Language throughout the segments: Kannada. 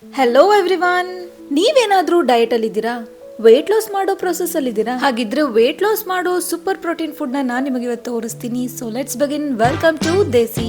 ಹೆಲೋ ಎವ್ರಿವಾನ್, ನೀವೇನಾದ್ರೂ ಡಯಟ್ ಅಲ್ಲಿ ಇದ್ದೀರಾ? ವೇಟ್ ಲಾಸ್ ಮಾಡೋ ಪ್ರೊಸೆಸ್ ಅಲ್ಲಿ ಇದ್ದೀರಾ? ಹಾಗಿದ್ರೆ ವೇಟ್ ಲಾಸ್ ಮಾಡೋ ಸೂಪರ್ ಪ್ರೋಟೀನ್ ಫುಡ್ ನಾನು ನಿಮಗೆ ಇವತ್ತು ತೋರಿಸ್ತೀನಿ. So let's begin. Welcome to Desi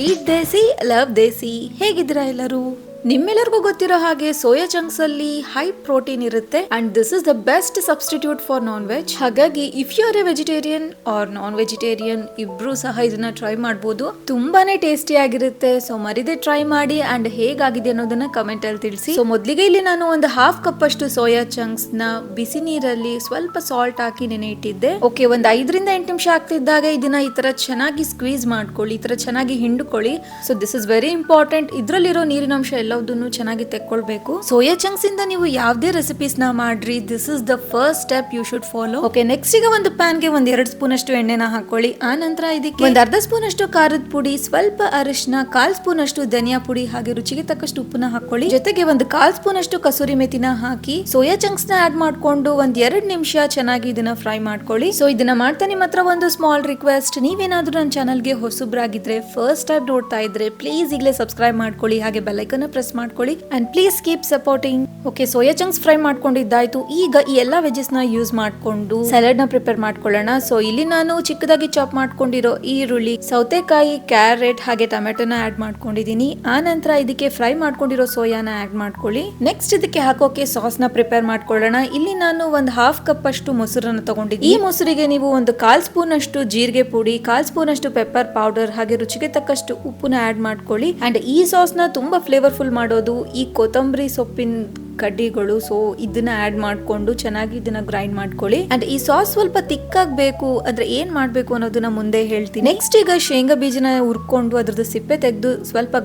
eat Desi love Desi. ಹೇಗಿದ್ದೀರಾ ಎಲ್ಲರೂ? ನಿಮ್ಮೆಲ್ಲರಿಗೂ ಗೊತ್ತಿರೋ ಹಾಗೆ ಸೋಯಾ ಚಂಕ್ಸ್ ಅಲ್ಲಿ ಹೈ ಪ್ರೋಟೀನ್ ಇರುತ್ತೆ and this is the best substitute for non veg. ಹಾಗಾಗಿ if you are a vegetarian or non vegetarian ಇಬ್ರು ಸಹ ಇದನ್ನ ಟ್ರೈ ಮಾಡಬಹುದು. ತುಂಬಾನೇ ಟೇಸ್ಟಿ ಆಗಿರುತ್ತೆ. ಸೊ ಮರಿದೆ ಟ್ರೈ ಮಾಡಿ ಅಂಡ್ ಹೇಗಾಗಿದೆ ಅನ್ನೋದನ್ನ ಕಮೆಂಟ್ ಅಲ್ಲಿ ತಿಳಿಸಿ. ಸೊ ಮೊದಲಿಗೆ ಇಲ್ಲಿ ನಾನು ಒಂದು ಹಾಫ್ ಕಪ್ ಅಷ್ಟು ಸೋಯಾ ಚಂಕ್ಸ್ ನ ಬಿಸಿ ನೀರಲ್ಲಿ ಸ್ವಲ್ಪ ಸಾಲ್ಟ್ ಹಾಕಿ ನೆನೆ ಇಟ್ಟಿದ್ದೆ. ಓಕೆ, ಒಂದು 5ರಿಂದ 8 ನಿಮಿಷ ಆಗ್ತಿದ್ದಾಗ ಇದನ್ನ ಈ ತರ ಚೆನ್ನಾಗಿ ಸ್ಕ್ವೀಸ್ ಮಾಡ್ಕೊಳ್ಳಿ, ಈ ತರ ಚೆನ್ನಾಗಿ ಹಿಂಡುಕೊಳ್ಳಿ. So this is very important. ಇದ್ರಲ್ಲಿರೋ ನೀರಿನಂಶ ಎಲ್ಲದನ್ನು ಚೆನ್ನಾಗಿ ತೆಕ್ಕೊಳ್ಬೇಕು. ಸೋಯಾ ಚಂಕ್ಸ್ ಇಂದ ನೀವು ಯಾವುದೇ ರೆಸಿಪೀಸ್ ನ ಮಾಡ್ರಿ, this is the first step you should follow. Okay, next ಈಗ ಒಂದು ಪ್ಯಾನ್ ಗೆ 2 ಸ್ಪೂನ್ ಅಷ್ಟು ಎಣ್ಣೆನ ಹಾಕೊಳ್ಳಿ. ಆ ನಂತರ ಇದಕ್ಕೆ ಒಂದು ಅರ್ಧ ಸ್ಪೂನ್ ಅಷ್ಟು ಖಾರದ ಪುಡಿ, ಸ್ವಲ್ಪ ಅರಿಶಿನ, 1/4 ಸ್ಪೂನ್ ಅಷ್ಟು ಧನಿಯಾ ಪುಡಿ, ಹಾಗೆ ರುಚಿಗೆ ತಕ್ಕಷ್ಟು ಉಪ್ಪನ್ನ ಹಾಕೊಳ್ಳಿ. ಜೊತೆಗೆ ಒಂದು 1/4 ಸ್ಪೂನ್ ಅಷ್ಟು ಕಸೂರಿ ಮೆಥಿನ ಹಾಕಿ ಸೋಯಾ ಚಂಕ್ಸ್ ನ ಆಡ್ ಮಾಡ್ಕೊಂಡು 2 ನಿಮಿಷ ಚೆನ್ನಾಗಿ ಇದನ್ನ ಫ್ರೈ ಮಾಡ್ಕೊಳ್ಳಿ. ಸೊ ಇದನ್ನ ಮಾಡ್ತಾ ನಿಮ್ಮ ಹತ್ರ ಒಂದು ಸ್ಮಾಲ್ ರಿಕ್ವೆಸ್ಟ್, ನೀವೇನಾದ್ರೂ ನನ್ನ ಚಾನಲ್ಗೆ ಹೊಸಬ್ರಾಗಿದ್ರೆ, ಫಸ್ಟ್ ಟೈಮ್ ನೋಡ್ತಾ ಇದ್ರೆ ಪ್ಲೀಸ್ ಈಗಲೇ ಸಬ್ಸ್ಕ್ರೈಬ್ ಮಾಡ್ಕೊಳ್ಳಿ, ಹಾಗೆ ಬೆಲ್ ಐಕಾನ್ ಪ್ರೆಸ್ ಮಾಡ್ಕೊಳ್ಳಿ and please keep supporting. Okay, soya chunks fry ಮಾಡ್ಕೊಂಡಿದ್ದಾಯ್ತು. ಈಗ ಈ ಎಲ್ಲಾ ವೆಜಸ್ ನ ಯೂಸ್ ಮಾಡ್ಕೊಂಡು ಸಲಾಡ್ ನ ಪ್ರಿಪೇರ್ ಮಾಡ್ಕೊಳ್ಳೋಣ. ಸೊ ಇಲ್ಲಿ ನಾನು ಚಿಕ್ಕದಾಗಿ ಚಾಪ್ ಮಾಡ್ಕೊಂಡಿರೋ ಈರುಳ್ಳಿ, ಸೌತೆಕಾಯಿ, ಕ್ಯಾರೆಟ್ ಹಾಗೆ ಟೊಮೆಟೊನ ಆಡ್ ಮಾಡ್ಕೊಂಡಿದೀನಿ. ಆ ನಂತರ ಇದಕ್ಕೆ ಫ್ರೈ ಮಾಡ್ಕೊಂಡಿರೋ ಸೋಯಾನ ಆಡ್ ಮಾಡ್ಕೊಳ್ಳಿ. ನೆಕ್ಸ್ಟ್ ಇದಕ್ಕೆ ಹಾಕೋಕೆ ಸಾಸ್ ನ ಪ್ರಿಪೇರ್ ಮಾಡ್ಕೊಳ್ಳೋಣ. ಇಲ್ಲಿ ನಾನು ಒಂದು ಹಾಫ್ ಕಪ್ ಅಷ್ಟು ಮೊಸರನ್ನ ತಗೊಂಡಿದ್ದೀನಿ. ಈ ಮೊಸರಿಗೆ ನೀವು ಒಂದು 1/4 ಸ್ಪೂನ್ ಅಷ್ಟು ಜೀರಿಗೆ ಪುಡಿ, 1/4 ಸ್ಪೂನ್ ಅಷ್ಟು ಪೆಪ್ಪರ್ ಪೌಡರ್, ಹಾಗೆ ರುಚಿಗೆ ತಕ್ಕಷ್ಟು ಉಪ್ಪುನ ಆಡ್ ಮಾಡ್ಕೊಳ್ಳಿ. ಅಂಡ್ ಈ ಸಾಸ್ ನ ತುಂಬಾ ಫ್ಲೇವರ್ಫುಲ್ ಮಾಡೋದು ಈ ಕೊತ್ತಂಬರಿ ಸೊಪ್ಪಿನ ಕಡ್ಡಿಗಳು. ಸೊ ಇದನ್ನ ಆಡ್ ಮಾಡ್ಕೊಂಡು ಚೆನ್ನಾಗಿ ಇದನ್ನ ಗ್ರೈಂಡ್ ಮಾಡ್ಕೊಳ್ಳಿ. ಅಂಡ್ ಈ ಸಾಸ್ ಸ್ವಲ್ಪ ತಿಕ್ಕಾಗಬೇಕು, ಅಂದ್ರೆ ಏನ್ ಮಾಡ್ಬೇಕು ಅನ್ನೋದನ್ನ ಮುಂದೆ ಹೇಳ್ತೀನಿ. ನೆಕ್ಸ್ಟ್ ಈಗ ಶೇಂಗಾ ಬೀಜನ ಹುರ್ಕೊಂಡು ಅದ್ರದ್ದು ಸಿಪ್ಪೆ ತೆಗೆದು ಸ್ವಲ್ಪ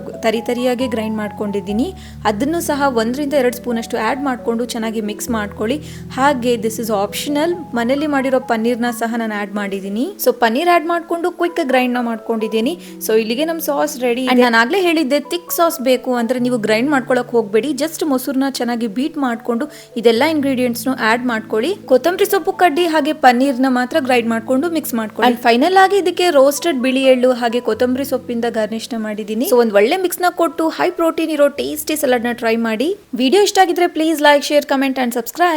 ತರಿಯಾಗಿ ಗ್ರೈಂಡ್ ಮಾಡ್ಕೊಂಡಿದ್ದೀನಿ. ಅದನ್ನು ಸಹ 1ರಿಂದ 2 ಸ್ಪೂನ್ ಅಷ್ಟು ಆಡ್ ಮಾಡ್ಕೊಂಡು ಚೆನ್ನಾಗಿ ಮಿಕ್ಸ್ ಮಾಡ್ಕೊಳ್ಳಿ. ಹಾಗೆ ದಿಸ್ ಇಸ್ ಆಪ್ಷನಲ್, ಮನೇಲಿ ಮಾಡಿರೋ ಪನ್ನೀರ್ನ ಸಹ ನಾನು ಆಡ್ ಮಾಡಿದ್ದೀನಿ. ಸೊ ಪನ್ನೀರ್ ಆಡ್ ಮಾಡ್ಕೊಂಡು ಕ್ವಿಕ್ ಗ್ರೈಂಡ್ ನ ಮಾಡ್ಕೊಂಡಿದ್ದೀನಿ. ಸೊ ಇಲ್ಲಿಗೆ ನಮ್ ಸಾಸ್ ರೆಡಿ. ನಾನು ಆಗ್ಲೇ ಹೇಳಿದ್ದೆ ತಿಕ್ ಸಾಸ್ ಬೇಕು ಅಂದ್ರೆ ನೀವು ಗ್ರೈಂಡ್ ಮಾಡ್ಕೊಳಕ್ ಹೋಗ್ಬೇಡಿ, ಜಸ್ಟ್ ಮೊಸರನ್ನ ಚೆನ್ನಾಗಿ ಬೀಟ್ ಮಾಡ್ಕೊಂಡು ಇದೆಲ್ಲ ಇಂಗ್ರೀಡಿಯೆಂಟ್ಸ್ ಆಡ್ ಮಾಡ್ಕೊಳ್ಳಿ. ಕೊತ್ತಂಬರಿ ಸೊಪ್ಪು ಕಡ್ಡಿ ಹಾಗೆ ಪನ್ನೀರ್ನ ಮಾತ್ರ ಗ್ರೈಂಡ್ ಮಾಡ್ಕೊಂಡು ಮಿಕ್ಸ್ ಮಾಡ್ಕೊಳ್ಳಿ. ಫೈನಲ್ ಆಗಿ ಇದಕ್ಕೆ ರೋಸ್ಟೆಡ್ ಬಿಳಿ ಎಳ್ಳು ಹಾಗೆ ಕೊತ್ತಂಬರಿ ಸೊಪ್ಪಿಂದ ಗಾರ್ನಿಶ್ ನ ಮಾಡಿದೀನಿ. ಸೊ ಒಂದು ಒಳ್ಳೆ ಮಿಕ್ಸ್ ನ ಕೊಟ್ಟು ಹೈ ಪ್ರೋಟೀನ್ ಇರೋ ಟೇಸ್ಟಿ ಸಲಾಡ್ ನ ಟ್ರೈ ಮಾಡಿ. ವಿಡಿಯೋ ಇಷ್ಟ ಆಗಿದ್ರೆ please like, share, comment and subscribe.